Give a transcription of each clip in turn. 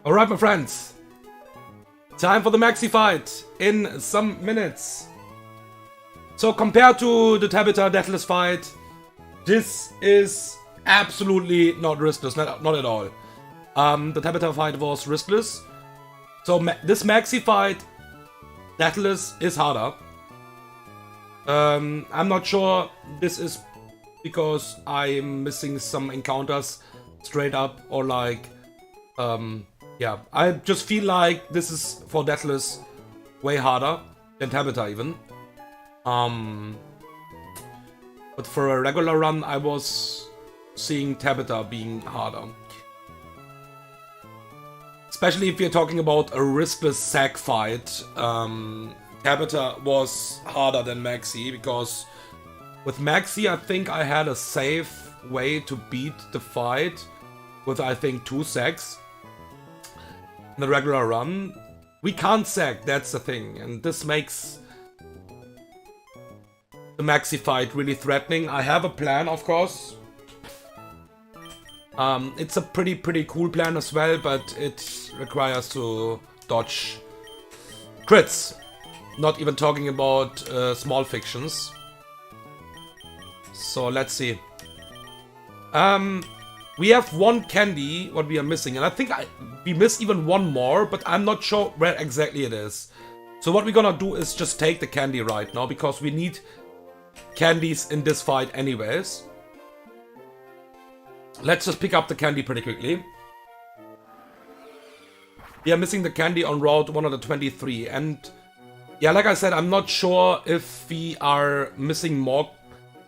Alright, my friends. Time for the Maxie fight in some minutes. So compared to the Tabitha Deathless fight, this is absolutely not riskless, not at all. The Tabitha fight was riskless. So this Maxie fight, Deathless, is harder. I'm not sure this is because I'm missing some encounters straight up, or like, yeah, I just feel like this is for Deathless way harder than Tabitha even. But for a regular run, I was seeing Tabitha being harder. Especially if you're talking about a riskless sack fight, Tabitha was harder than Maxie, because with Maxie I think I had a safe way to beat the fight with I think 2 sacks. In the regular run, we can't sack, that's the thing, and this makes the Maxie fight really threatening. I have a plan, of course. It's a pretty cool plan as well, but it requires to dodge crits. Not even talking about small fictions. So let's see. We have 1 candy, what we are missing, and I think we miss even 1 more, but I'm not sure where exactly it is. So what we're gonna do is just take the candy right now, because we need candies in this fight anyways. Let's just pick up the candy pretty quickly. We are missing the candy on Route 123, and yeah, like I said, I'm not sure if we are missing more.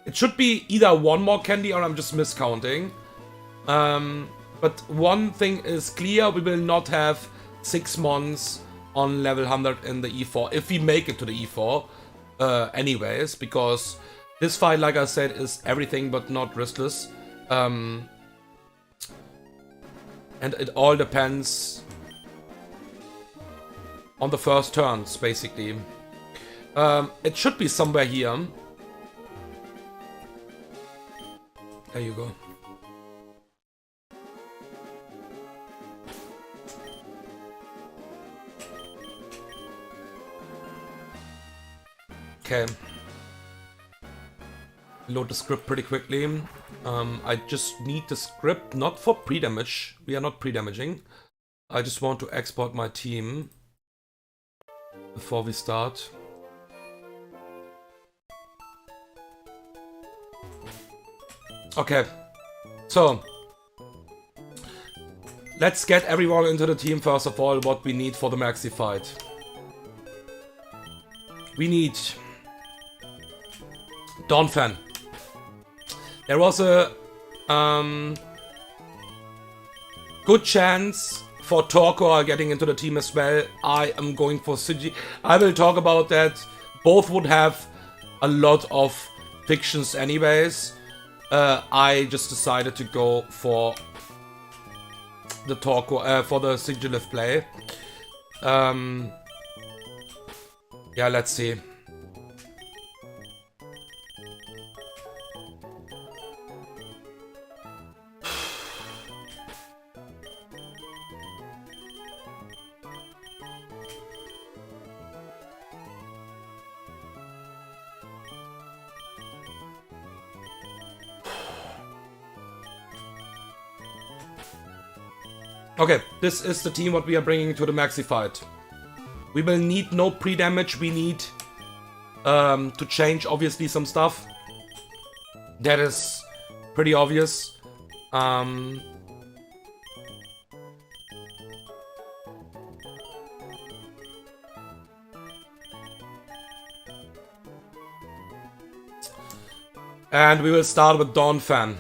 It should be either 1 more candy or I'm just miscounting. But one thing is clear, we will not have 6 mons on level 100 in the E4, if we make it to the E4 anyways, because this fight, like I said, is everything but not riskless. And it all depends on the first turns, basically. It should be somewhere here. There you go. Okay. Load the script pretty quickly. I just need the script, not for pre-damage. We are not pre-damaging. I just want to export my team before we start. Okay, so let's get everyone into the team first of all. What we need for the Maxie fight. We need Donphan. There was a good chance for Torkor getting into the team as well. I am going for Sigi. I will talk about that. Both would have a lot of fictions anyways. I just decided to go for the Torkor, for the Sigilif play. Yeah, let's see. Okay, this is the team what we are bringing to the Maxie fight. We will need no pre-damage, we need to change obviously some stuff. That is pretty obvious. And we will start with Donphan.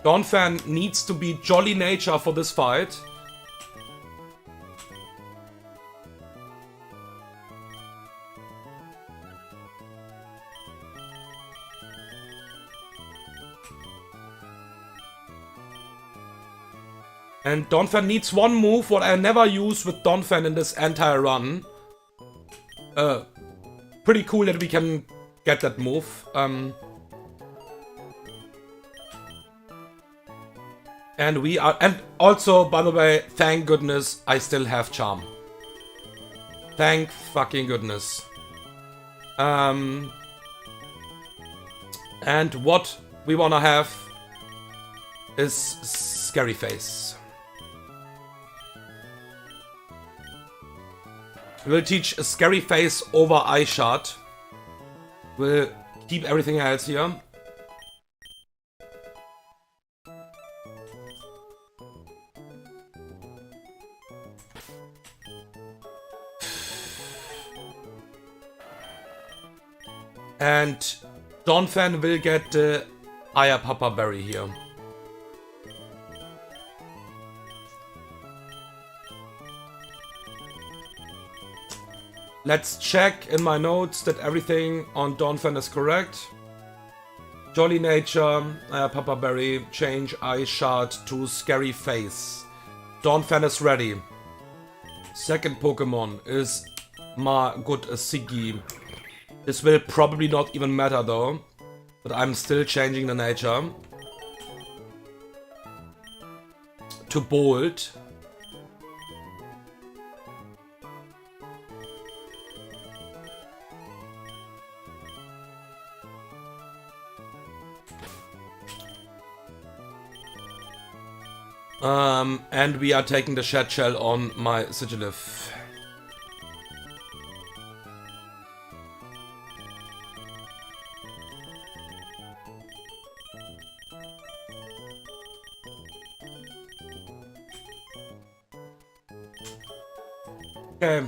Donphan needs to be Jolly Nature for this fight. And Donphan needs 1 move, what I never use with Donphan in this entire run. Pretty cool that we can get that move. And we are, and also, by the way, thank goodness I still have Charm. Thank fucking goodness. And what we wanna have is Scary Face. We'll teach a Scary Face over Eye Shard. We'll keep everything else here. And Donphan will get the Aya Papa Berry here. Let's check in my notes that everything on Donphan is correct. Jolly Nature, Aya Papa Berry, change Eye Shard to Scary Face. Donphan is ready. Second Pokemon is my good Siggy. This will probably not even matter though, but I'm still changing the nature to Bold. And we are taking the Shed Shell on my Sigilyph. Okay.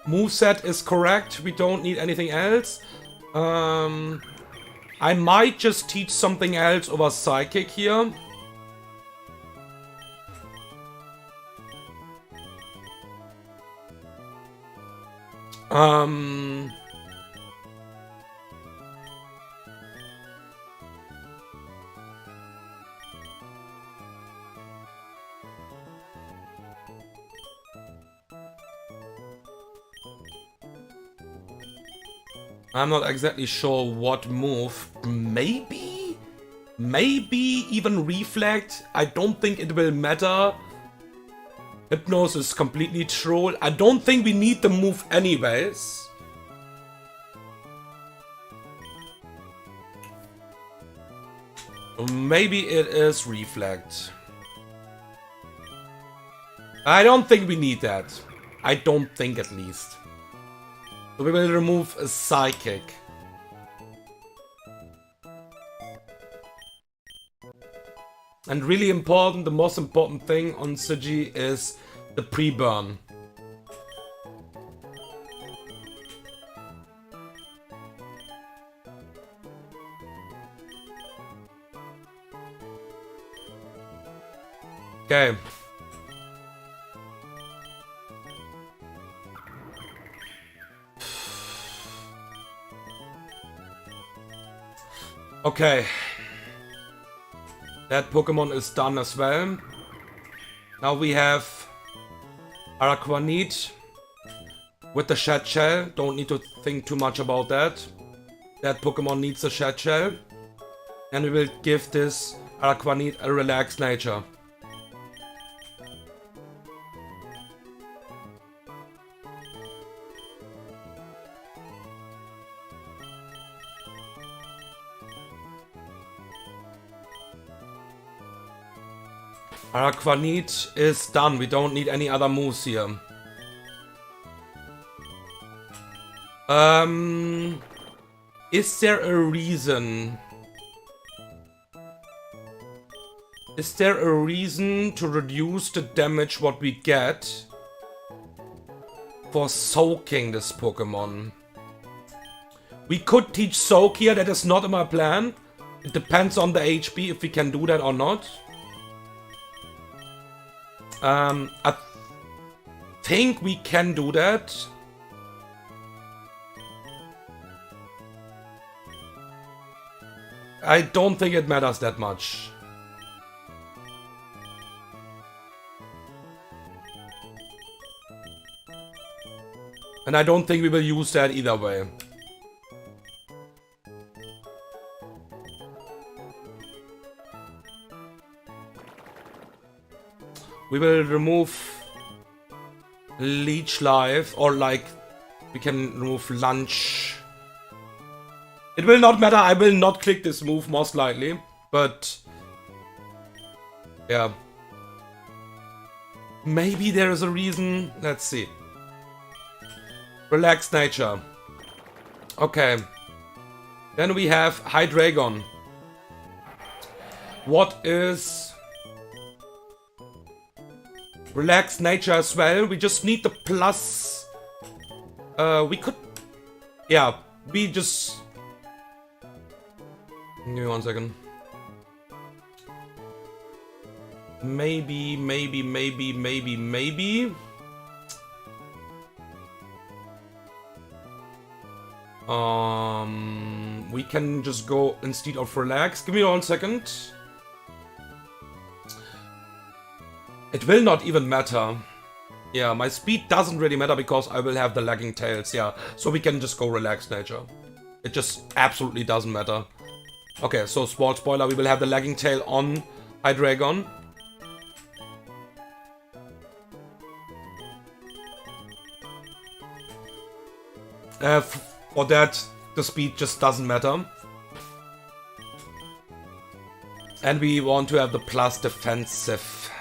Moveset is correct. We don't need anything else. I might just teach something else over Psychic here. I'm not exactly sure what move. Maybe even Reflect. I don't think it will matter. Hypnosis is completely troll. I don't think we need the move anyways. Maybe it is Reflect. I don't think we need that. I don't think, at least. So we will remove a Psychic. And really important, the most important thing on Sigi is the pre-burn. Okay. Okay. That Pokemon is done as well. Now we have Araquanid with the Shed Shell. Don't need to think too much about that. That Pokemon needs a Shed Shell. And we will give this Araquanid a relaxed nature. Araquanid is done. We don't need any other moves here. Is there a reason? Is there a reason to reduce the damage what we get for soaking this Pokemon? We could teach Soak here. That is not in my plan. It depends on the HP if we can do that or not. I think we can do that. I don't think it matters that much. And I don't think we will use that either way. We will remove Leech Life, or like we can remove Lunch. It will not matter, I will not click this move most likely, but yeah. Maybe there is a reason, let's see. Relaxed Nature. Okay. Then we have Hydreigon. What is Relaxed Nature as well? We just need the plus. We could, yeah, we just, give me 1 second. Maybe. We can just go instead of Relax. Give me 1 second. It will not even matter. Yeah, my speed doesn't really matter because I will have the lagging tails, yeah. So we can just go Relaxed Nature. It just absolutely doesn't matter. Okay, so small spoiler, we will have the lagging tail on Hydreigon. For that, the speed just doesn't matter. And we want to have the plus defensive.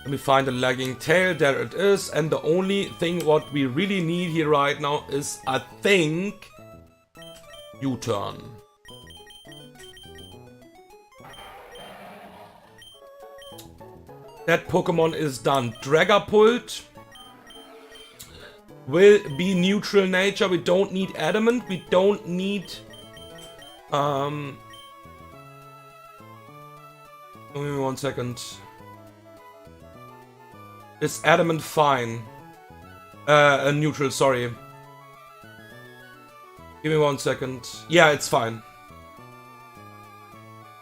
Let me find the lagging tail, there it is. And the only thing what we really need here right now is, I think, U-turn. That Pokemon is done. Dragapult will be neutral nature. We don't need adamant. We don't need give me 1 second. Is adamant fine? Neutral, sorry. Give me 1 second. Yeah, it's fine.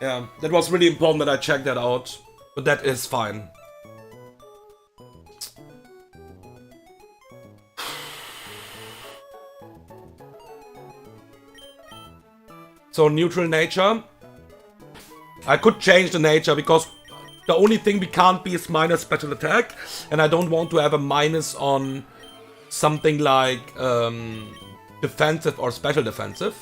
Yeah, that was really important that I checked that out. But that is fine. So neutral nature. I could change the nature because the only thing we can't be is minus special attack. And I don't want to have a minus on something like defensive or special defensive.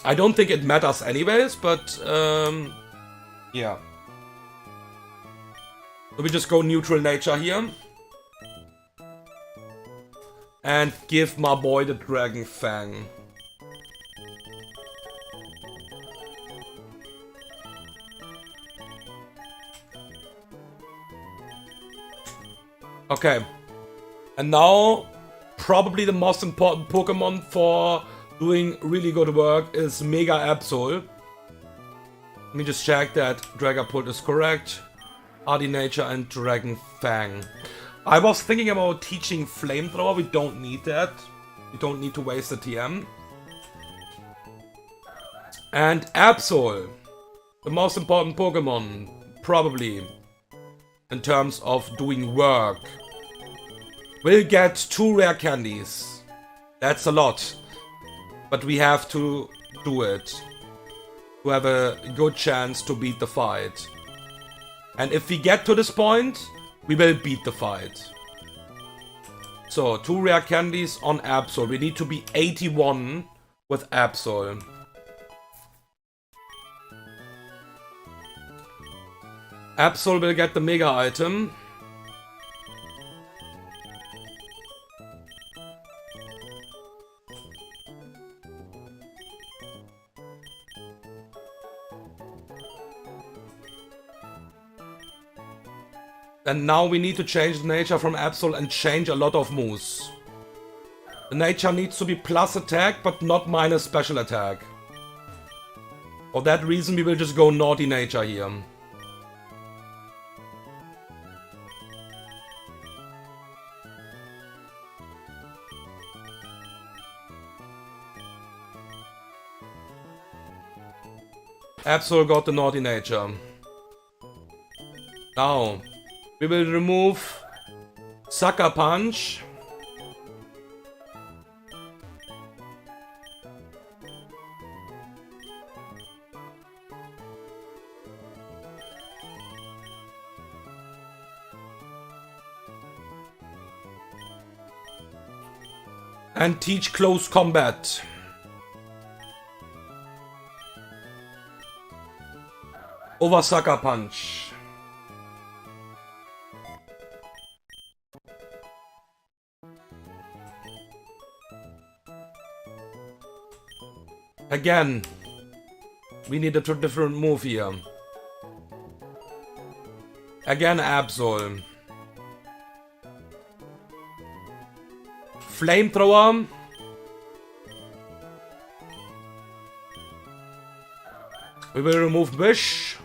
I don't think it matters anyways, but yeah. So we just go neutral nature here. And give my boy the Dragon Fang. Okay. And now, probably the most important Pokemon for doing really good work is Mega Absol. Let me just check that Dragapult is correct. Hardy Nature and Dragon Fang. I was thinking about teaching Flamethrower. We don't need that. We don't need to waste the TM. And Absol, the most important Pokemon, probably, in terms of doing work, will get 2 rare candies. That's a lot. But we have to do it to have a good chance to beat the fight. And if we get to this point, we will beat the fight. So, 2 rare candies on Absol. We need to be 81 with Absol. Absol will get the Mega item. And now we need to change the nature from Absol and change a lot of moves. The nature needs to be plus attack, but not minus special attack. For that reason, we will just go naughty nature here. Absol got the naughty nature. Now, we will remove Sucker Punch. And teach close combat. Over Sucker Punch. Again, we need a different move here. Again, Absol. Flamethrower. We will remove Wish.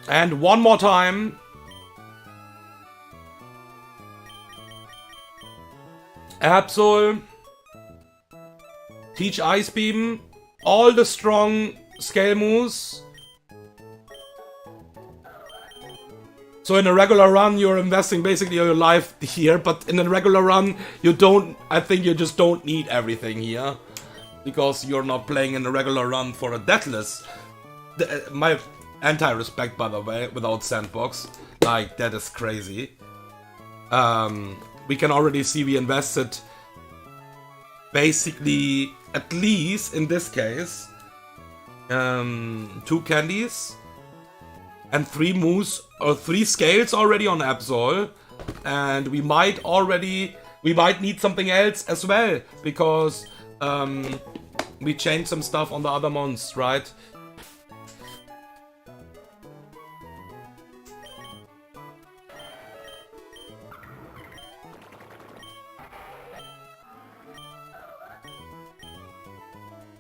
And one more time. Absol. Teach Ice Beam. All the strong scale moves. So in a regular run, you're investing basically your life here, but in a regular run, you don't, I think you just don't need everything here. Because you're not playing in a regular run for a Deathless. My anti-respect, by the way, without Sandbox. Like, that is crazy. We can already see we invested basically, at least in this case, 2 candies and 3 moves or 3 scales already on Absol, and we might need something else as well, because we changed some stuff on the other mons, right?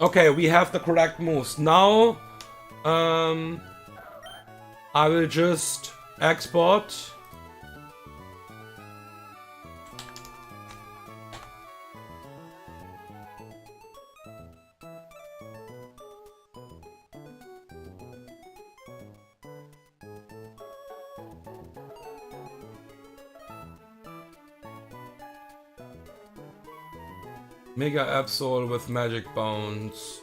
Okay, we have the correct moves. Now, I will just export. Mega Absol with Magic Bounce.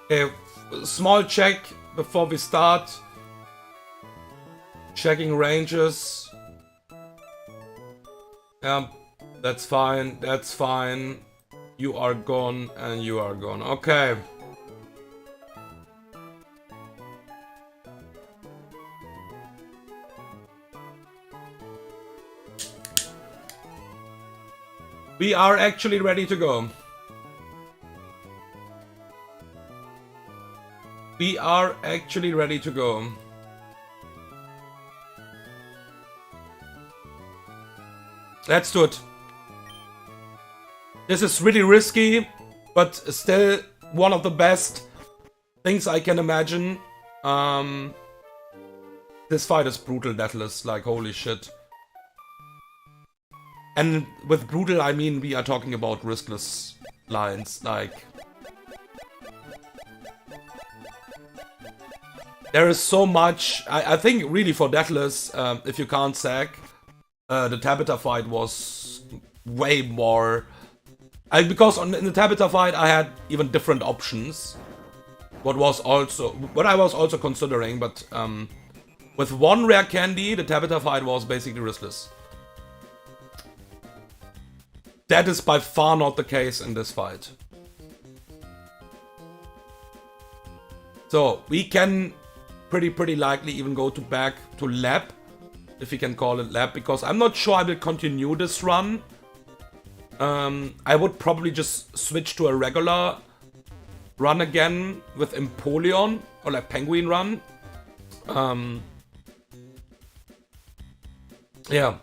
Okay, small check before we start. Checking ranges. Yeah, that's fine, that's fine. You are gone and you are gone. Okay. We are actually ready to go. We are actually ready to go. Let's do it. This is really risky, but still one of the best things I can imagine. This fight is brutal, Deathless, like holy shit. And with brutal, I mean we are talking about riskless lines, like... There is so much, I think really for Deathless, if you can't sack, the Tabitha fight was way more... because in the Tabitha fight I had even different options. What I was also considering, but with one rare candy, the Tabitha fight was basically riskless. That is by far not the case in this fight. So we can pretty likely even go back to lab, if we can call it lab, because I'm not sure I will continue this run. I would probably just switch to a regular run again with Empoleon, or like Penguin run. Yeah.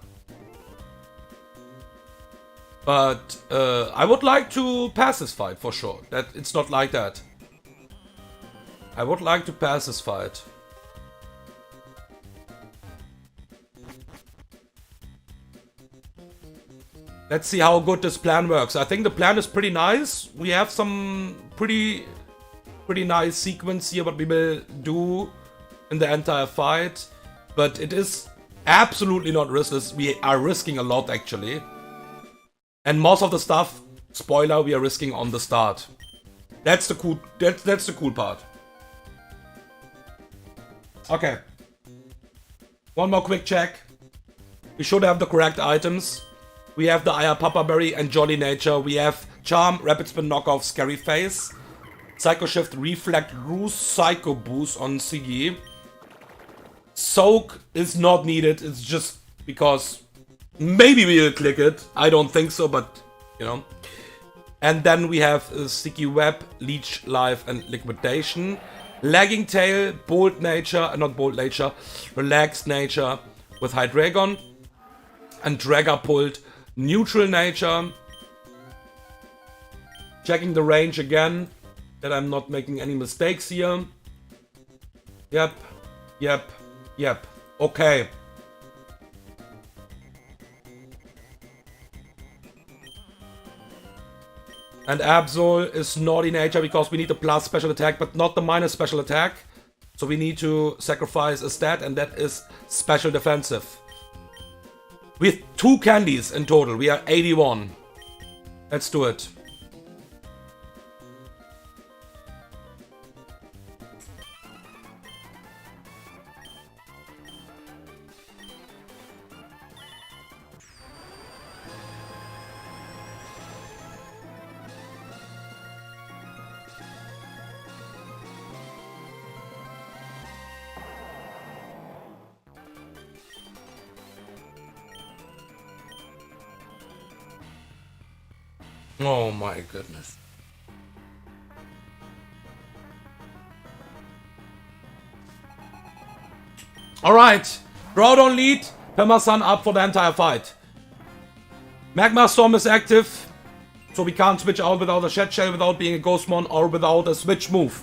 But I would like to pass this fight for sure. That it's not like that. I would like to pass this fight. Let's see how good this plan works. I think the plan is pretty nice. We have some pretty nice sequence here what we will do in the entire fight, but it is absolutely not riskless. We are risking a lot actually. And most of the stuff, spoiler, we are risking on the start. That's the cool that's the cool part. Okay. One more quick check. We should have the correct items. We have the Aya Papa Berry and Jolly Nature. We have Charm, Rapid Spin Knockoff, Scary Face, Psycho Shift, Reflect, Ruse, Psycho Boost on Siggy. Soak is not needed. It's just because maybe we'll click it. I don't think so, but you know. And then we have Sticky Web, Leech Life, and Liquidation. Lagging Tail, Bold Nature, not Bold Nature, Relaxed Nature with Hydreigon. And Dragapult, Neutral Nature. Checking the range again, that I'm not making any mistakes here. Yep, yep, yep. Okay. And Absol is Naughty Nature because we need the plus special attack, but not the minus special attack. So we need to sacrifice a stat, and that is special defensive. With 2 candies in total, we are 81. Let's do it. Oh my goodness. Alright. Groudon lead. Permasun up for the entire fight. Magma Storm is active. So we can't switch out without a Shed Shell, without being a Ghostmon, or without a switch move.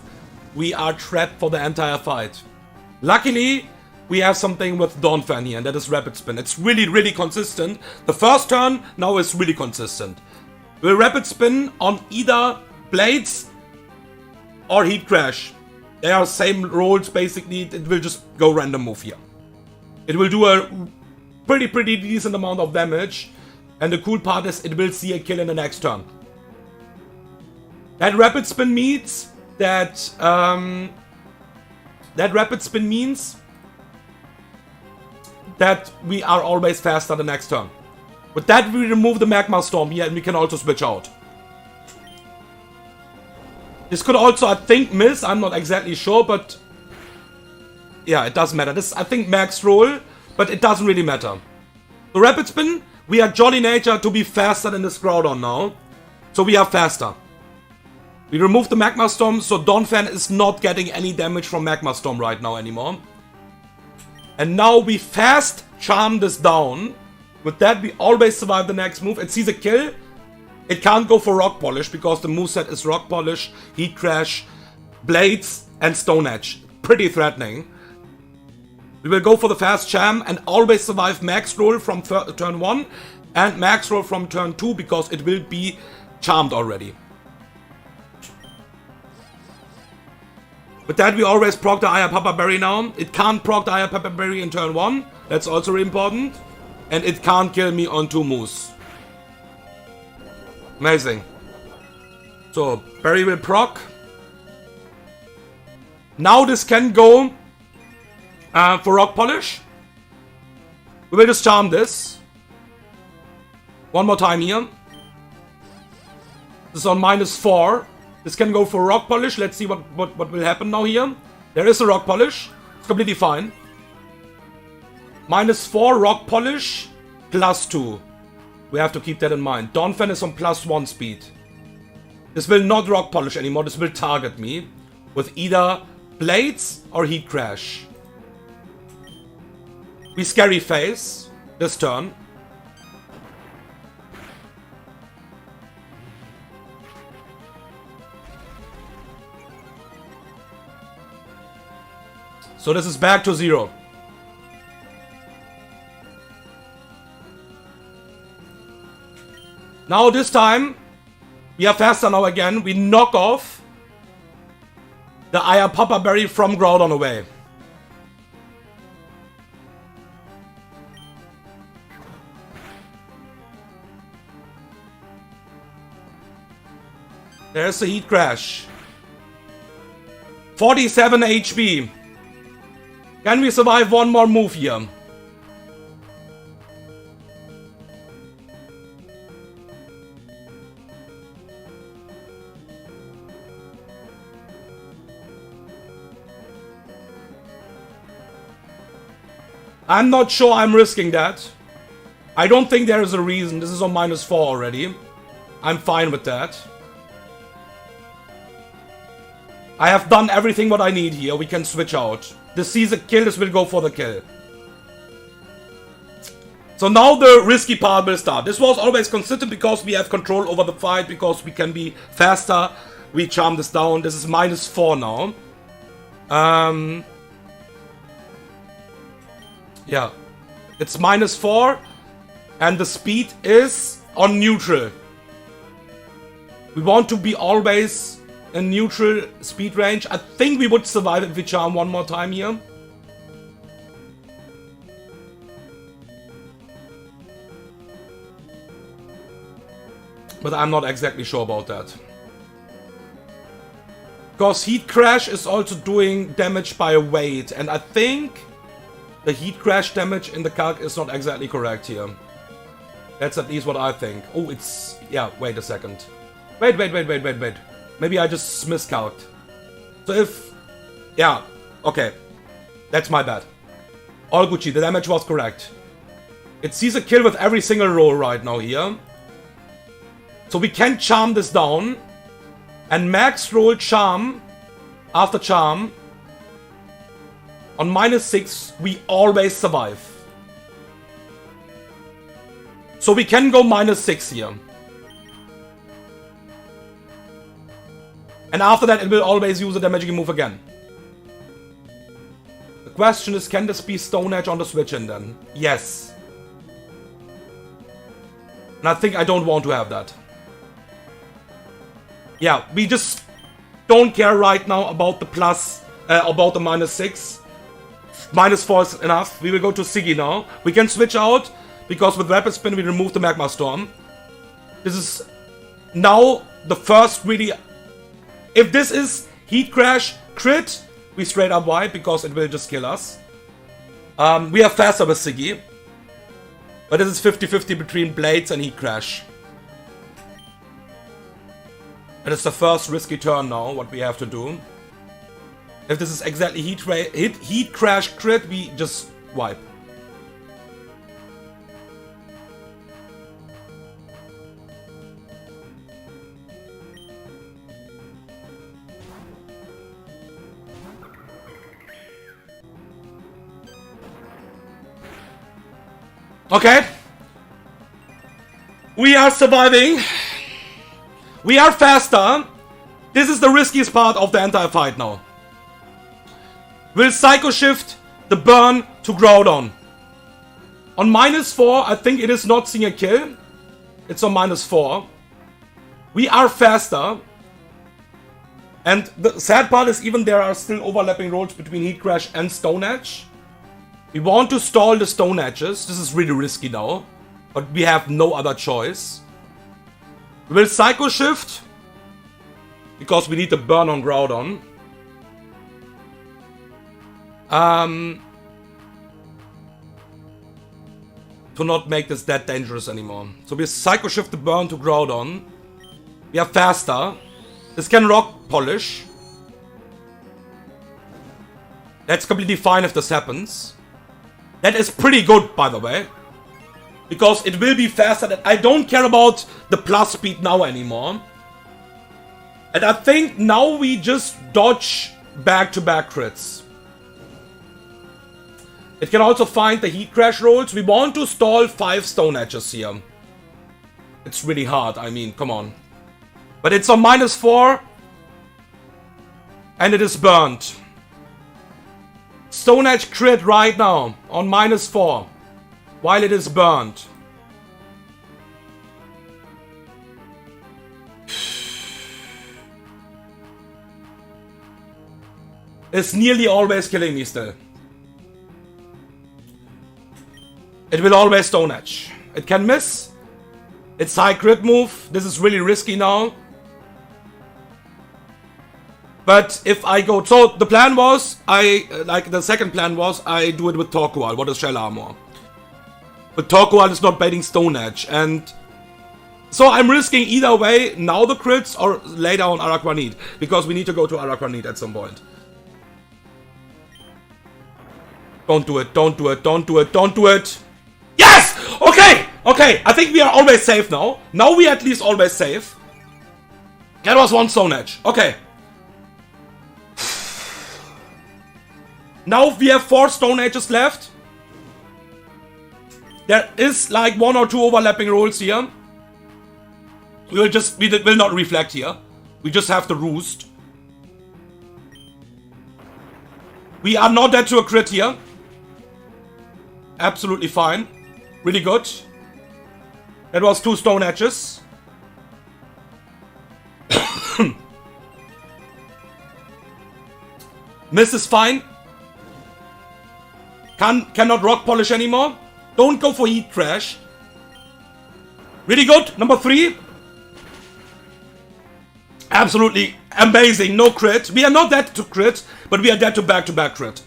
We are trapped for the entire fight. Luckily, we have something with Donphan here, and that is Rapid Spin. It's really, really consistent. The first turn now is really consistent. Will Rapid Spin on either Blades or Heat Crash. They are same rolls basically. It will just go random move here. It will do a pretty decent amount of damage. And the cool part is it will see a kill in the next turn. That Rapid Spin means that Rapid Spin means that we are always faster the next turn. With that, we remove the Magma Storm here, and we can also switch out. This could also, I think, miss. I'm not exactly sure, but yeah, it doesn't matter. This, I think, max roll, but it doesn't really matter. The Rapid Spin, we are Jolly Nature to be faster than this Groudon now. So we are faster. We remove the Magma Storm, so Donphan is not getting any damage from Magma Storm right now anymore. And now we fast charm this down. With that, we always survive the next move. It sees a kill. It can't go for Rock Polish because the moveset is Rock Polish, Heat Crash, Blades, and Stone Edge. Pretty threatening. We will go for the fast charm and always survive max roll from turn 1 and max roll from turn 2 because it will be charmed already. With that, we always proc the Aya Papa Berry now. It can't proc the Aya Papa Berry in turn 1. That's also really important. And it can't kill me on 2 moves. Amazing. So, Berry will proc. Now this can go for Rock Polish. We will just charm this. One more time here. This is on -4. This can go for Rock Polish. Let's see what will happen now here. There is a Rock Polish. It's completely fine. -4 Rock Polish, +2. We have to keep that in mind. Donphan is on +1 speed. This will not Rock Polish anymore. This will target me with either Blades or Heat Crash. We Scary Face this turn. So this is back to 0. Now this time, we are faster now again. We knock off the Aya Papa Berry from Groudon away. There's a heat crash. 47 HP. Can we survive one more move here? I'm not sure I'm risking that. I don't think there is a reason. This is on -4 already. I'm fine with that. I have done everything what I need here. We can switch out. This sees a kill. This will go for the kill. So now the risky part will start. This was always consistent because we have control over the fight. Because we can be faster. We charm this down. This is -4 now. Yeah, it's -4, and the speed is on neutral. We want to be always in neutral speed range. I think we would survive if we charm one more time here. But I'm not exactly sure about that. Because Heat Crash is also doing damage by weight, and I think the Heat Crash damage in the calc is not exactly correct here. That's at least what I think. Oh, it's... yeah, wait a second. Wait. Maybe I just miscalced. So if... yeah, okay. That's my bad. All Gucci, the damage was correct. It sees a kill with every single roll right now here. So we can charm this down. And max roll charm after charm. On -6, we always survive. So we can go -6 here. And after that, it will always use a damaging move again. The question is, can this be Stone Edge on the switch in then? Yes. And I think I don't want to have that. Yeah, we just don't care right now about the plus, about the -6. -4 is enough. We will go to Siggy now. We can switch out, because with Rapid Spin we remove the Magma Storm. This is now the first really... if this is Heat Crash crit, we straight up wipe, because it will just kill us. We are faster with Siggy. But this is 50-50 between Blades and Heat Crash. And it's the first risky turn now, what we have to do. If this is exactly Heat Crash crit, we just wipe. Okay. We are surviving. We are faster. This is the riskiest part of the entire fight now. Will Psycho Shift the burn to Groudon. On -4, I think it is not seeing a kill. It's on -4. We are faster. And the sad part is even there are still overlapping rolls between Heat Crash and Stone Edge. We want to stall the Stone Edges. This is really risky now. But we have no other choice. We will Psycho Shift. Because we need the burn on Groudon. To not make this that dangerous anymore. So we Psycho Shift the burn to Groudon. We are faster. This can Rock Polish. That's completely fine if this happens. That is pretty good, by the way. Because it will be faster. I don't care about the plus speed now anymore. And I think now we just dodge back-to-back crits. It can also find the Heat Crash rolls. We want to stall 5 Stone Edges here. It's really hard, I mean, come on. But it's on -4. And it is burned. Stone Edge crit right now on -4. While it is burned. It's nearly always killing me still. It will always Stone Edge. It can miss. It's high crit move. This is really risky now. But if I go... So, the plan was, the second plan was, I do it with Torqual. What is Shell Armor? But Torqual is not baiting Stone Edge, and... So, I'm risking either way, now the crits, or later on Araquanid. Because we need to go to Araquanid at some point. Don't do it, don't do it, don't do it, don't do it! Yes! Okay! Okay, I think we are always safe now. Now we are at least always safe. That was one Stone Edge. Okay. Now we have 4 Stone Edges left. There is like 1 or 2 overlapping rolls here. We will not reflect here. We just have to roost. We are not dead to a crit here. Absolutely fine. Really good. That was 2 Stone Edges. Miss is fine. Cannot rock polish anymore. Don't go for heat crash. Really good. Number 3. Absolutely amazing. No crit. We are not dead to crit, but we are dead to back crit.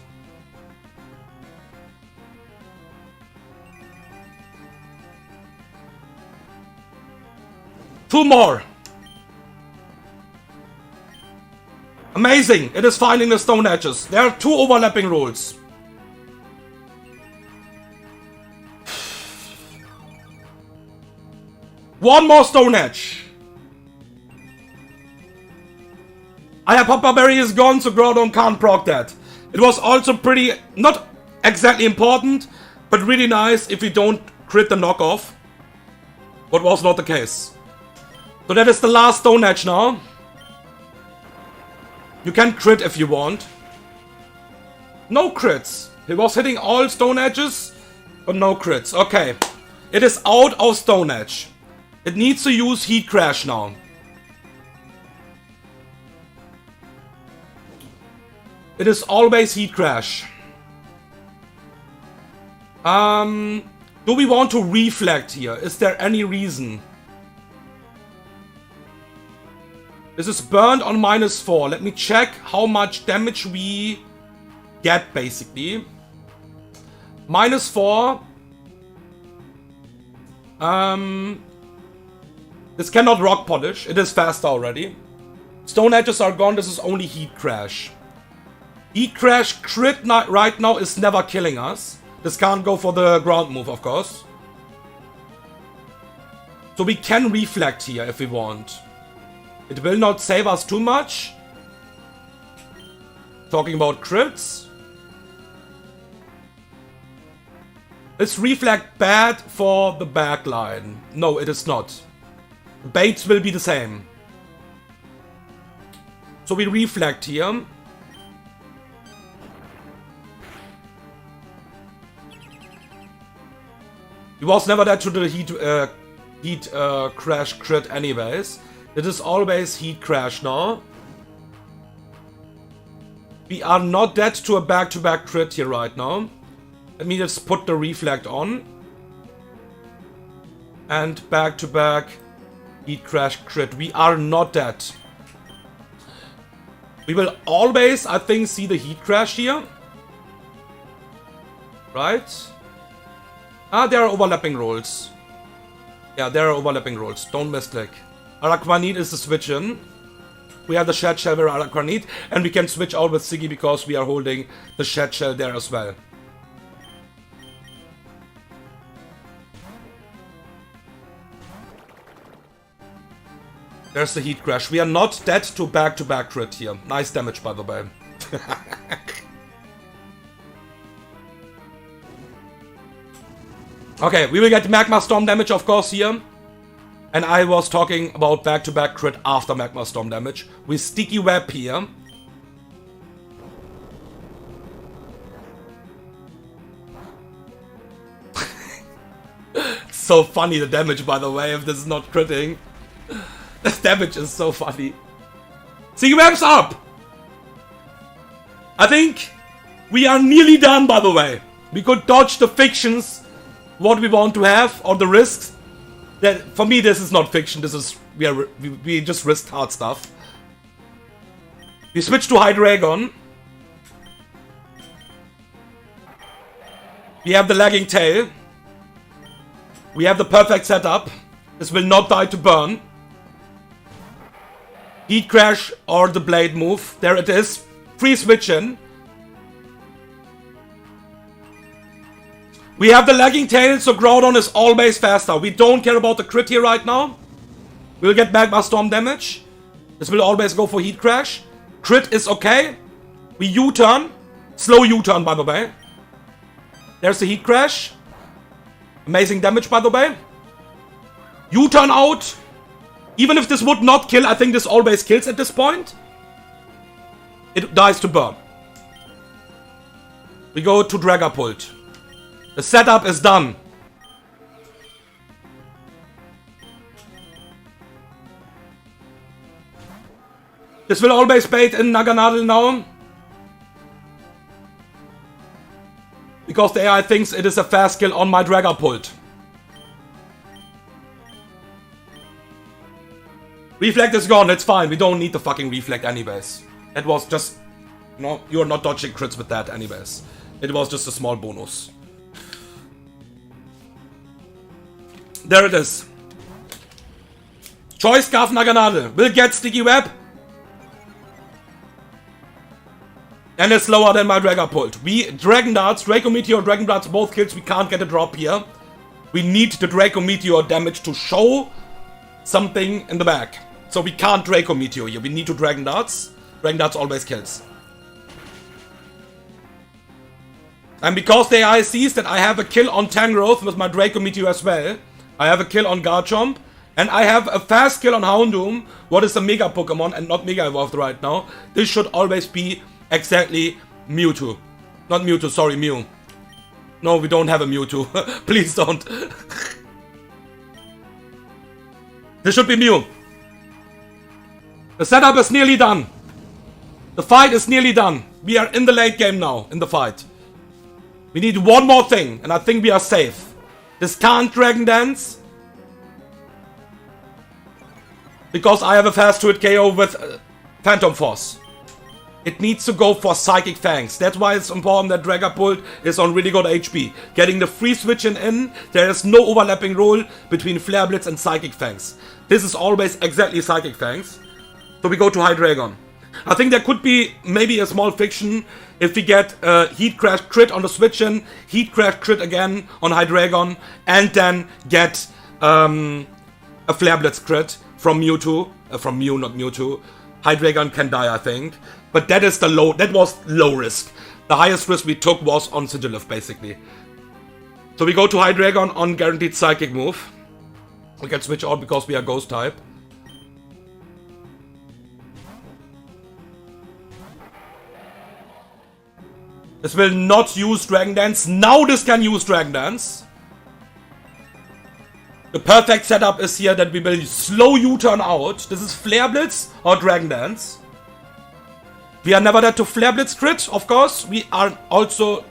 Two more. Amazing. It is finding the Stone Edges. There are 2 overlapping rolls. One more Stone Edge. Papa Berry is gone, so Groudon can't proc that. It was also pretty, not exactly important, but really nice if we don't crit the knockoff. What was not the case. So that is the last Stone Edge now. You can crit if you want. No crits. He was hitting all Stone Edges, but no crits. Okay. It is out of Stone Edge. It needs to use Heat Crash now. It is always Heat Crash. Do we want to reflect here? Is there any reason? This is burned on -4. Let me check how much damage we get, basically. -4. This cannot rock polish. It is faster already. Stone Edges are gone. This is only Heat Crash. Heat Crash crit right now is never killing us. This can't go for the ground move, of course. So we can reflect here if we want. It will not save us too much. Talking about crits. Is reflect bad for the backline? No, it is not. Baits will be the same. So we reflect here. He was never dead to the heat crash crit anyways. It is always Heat Crash now. We are not dead to a back-to-back crit here right now. Let me just put the reflect on. And back-to-back Heat Crash crit. We are not dead. We will always, I think, see the Heat Crash here. Right? Ah, there are overlapping rolls. Yeah, there are overlapping rolls. Don't misclick. Araquanid is the switch in. We have the Shed Shell with Araquanid, and we can switch out with Siggy because we are holding the Shed Shell there as well. There's the Heat Crash. We are not dead to back crit here. Nice damage, by the way. Okay, we will get Magma Storm damage, of course, here. And I was talking about back-to-back crit after Magma Storm damage. With Sticky Web here. So funny, the damage, by the way, if this is not critting. This damage is so funny. Sticky Web's up! I think we are nearly done, by the way. We could dodge the fictions, what we want to have, or the risks. That, for me, this is not fiction. This is we just risked hard stuff. We switch to Hydreigon. We have the lagging tail. We have the perfect setup. This will not die to burn. Heat Crash or the Blade move. There it is. Free switch in. We have the lagging tail, so Groudon is always faster. We don't care about the crit here right now. We'll get Magma Storm damage. This will always go for Heat Crash. Crit is okay. We U-turn. Slow U-turn, by the way. There's the Heat Crash. Amazing damage, by the way. U-turn out. Even if this would not kill, I think this always kills at this point. It dies to burn. We go to Dragapult. The setup is done. This will always bait in Naganadel now. Because the AI thinks it is a fast kill on my Dragapult. Reflect is gone, it's fine. We don't need the fucking Reflect anyways. It was just... No, you're not dodging crits with that anyways. It was just a small bonus. There it is. Choice Scarf Naganadel will get Sticky Web. And it's slower than my Dragapult. We Dragon Darts, Draco Meteor, Dragon Darts, both kills. We can't get a drop here. We need the Draco Meteor damage to show something in the back. So we can't Draco Meteor here. We need to Dragon Darts. Dragon Darts always kills. And because the AI sees that I have a kill on Tangrowth with my Draco Meteor as well. I have a kill on Garchomp. And I have a fast kill on Houndoom. What is a Mega Pokemon and not Mega Evolved right now. This should always be exactly Mewtwo. Not Mewtwo, sorry, Mew. No, we don't have a Mewtwo. Please don't. This should be Mew. The setup is nearly done. The fight is nearly done. We are in the late game now, in the fight. We need one more thing, and I think we are safe. This can't Dragon Dance. Because I have a fast 2-hit KO with Phantom Force. It needs to go for Psychic Fangs. That's why it's important that Dragapult is on really good HP. Getting the free switch in, there is no overlapping rule between Flare Blitz and Psychic Fangs. This is always exactly Psychic Fangs. So we go to Hydreigon. I think there could be maybe a small fiction if we get Heat Crash crit on the switch in, Heat Crash crit again on Hydreigon, and then get a Flare Blitz crit from Mewtwo. From Mew, not Mewtwo. Hydreigon can die, I think. But that is that was low risk. The highest risk we took was on Sigilif, basically. So we go to Hydreigon on guaranteed Psychic move. We can switch out because we are Ghost type. This will not use Dragon Dance. Now this can use Dragon Dance. The perfect setup is here that we will slow U-turn out. This is Flare Blitz or Dragon Dance. We are never there to Flare Blitz crit, of course. We are also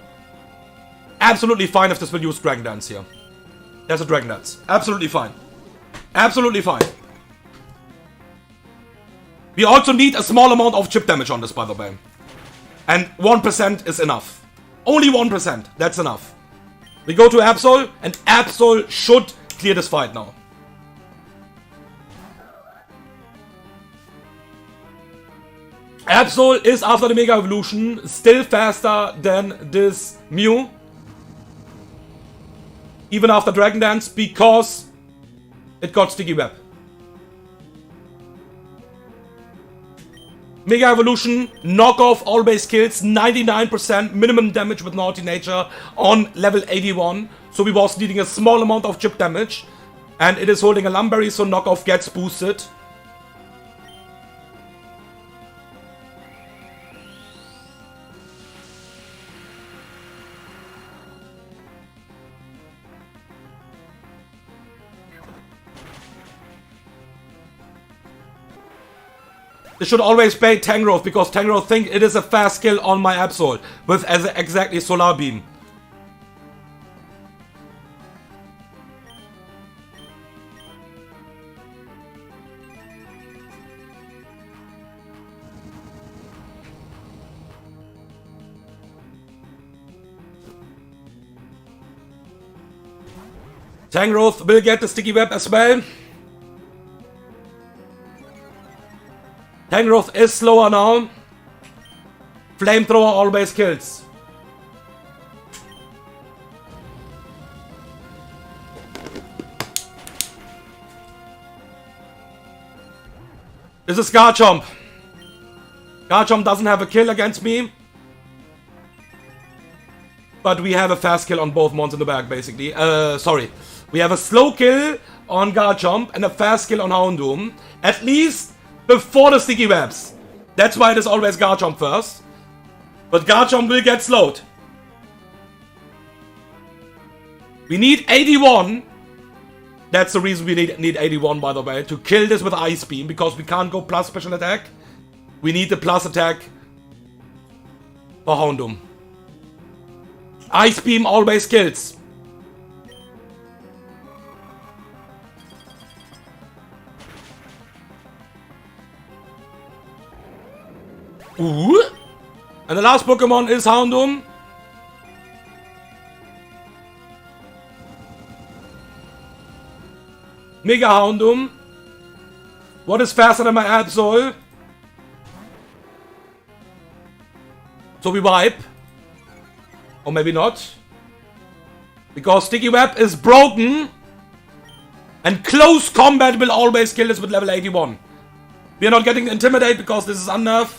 absolutely fine if this will use Dragon Dance here. There's a Dragon Dance. Absolutely fine. Absolutely fine. We also need a small amount of chip damage on this, by the way. And 1% is enough. Only 1%. That's enough. We go to Absol, and Absol should clear this fight now. Absol is, after the Mega Evolution, still faster than this Mew. Even after Dragon Dance, because it got Sticky Web. Mega Evolution, knockoff always kills, 99% minimum damage with Naughty Nature on level 81. So we was needing a small amount of chip damage. And it is holding a Lumberry, so knockoff gets boosted. This should always bait Tangrowth, because Tangrowth think it is a fast kill on my Absol with exactly Solar Beam. Tangrowth will get the sticky web as well. Tangrowth is slower now. Flamethrower always kills. This is Garchomp. Garchomp doesn't have a kill against me. But we have a fast kill on both mons in the back, basically. Sorry. We have a slow kill on Garchomp and a fast kill on Houndoom. At least before the sticky webs. That's why it is always Garchomp first. But Garchomp will get slowed. We need 81. That's the reason we need 81, by the way. To kill this with Ice Beam. Because we can't go plus special attack. We need the plus attack for Houndoom. Ice Beam always kills. Ooh. And the last Pokemon is Houndoom. Mega Houndoom. What is faster than my Absol? So we wipe. Or maybe not. Because Sticky Web is broken. And close combat will always kill us with level 81. We are not getting Intimidate because this is unnerf.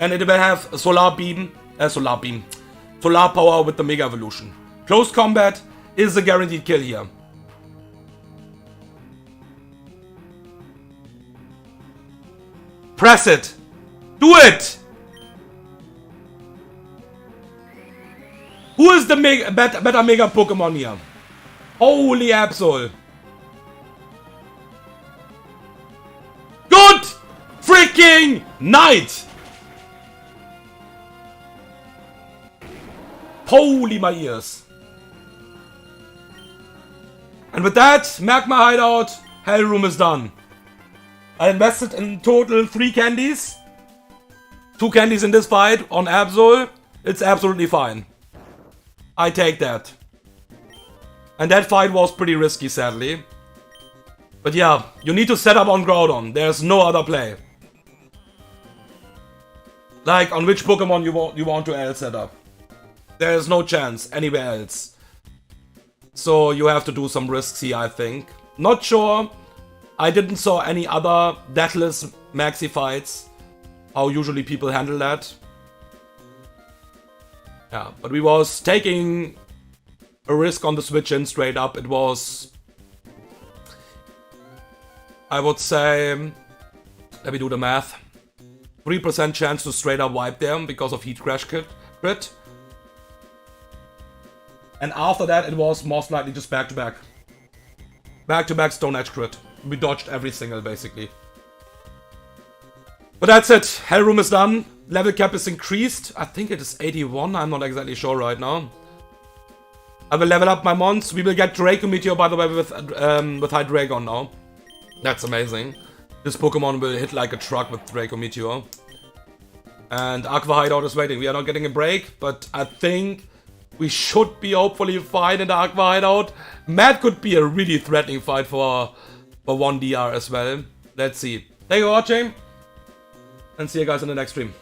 And it will have Solar Beam. Solar Power with the Mega Evolution. Close combat is a guaranteed kill here. Press it. Do it. Who is the better Mega Pokemon here? Holy Absol. Good freaking night. Holy my ears. And with that, Magma Hideout, Hell Room is done. I invested in total 3 candies. 2 candies in this fight on Absol. It's absolutely fine. I take that. And that fight was pretty risky, sadly. But yeah, you need to set up on Groudon. There's no other play. Like, on which Pokemon you want to L set up. There is no chance anywhere else. So you have to do some risks here, I think. Not sure. I didn't saw any other Deathless Maxie fights. How usually people handle that. Yeah, but we was taking a risk on the switch in straight up. It was, I would say, let me do the math. 3% chance to straight up wipe them because of Heat Crash crit. And after that, it was most likely just back-to-back. Back-to-back Stone Edge crit. We dodged every single, basically. But that's it. Hell Room is done. Level cap is increased. I think it is 81. I'm not exactly sure right now. I will level up my mons. We will get Draco Meteor, by the way, with Hydreigon now. That's amazing. This Pokemon will hit like a truck with Draco Meteor. And Aqua Hideout is waiting. We are not getting a break, but I think we should be hopefully fine in the Aqua Hideout. Matt could be a really threatening fight for 1DR as well. Let's see. Thank you for watching. And see you guys in the next stream.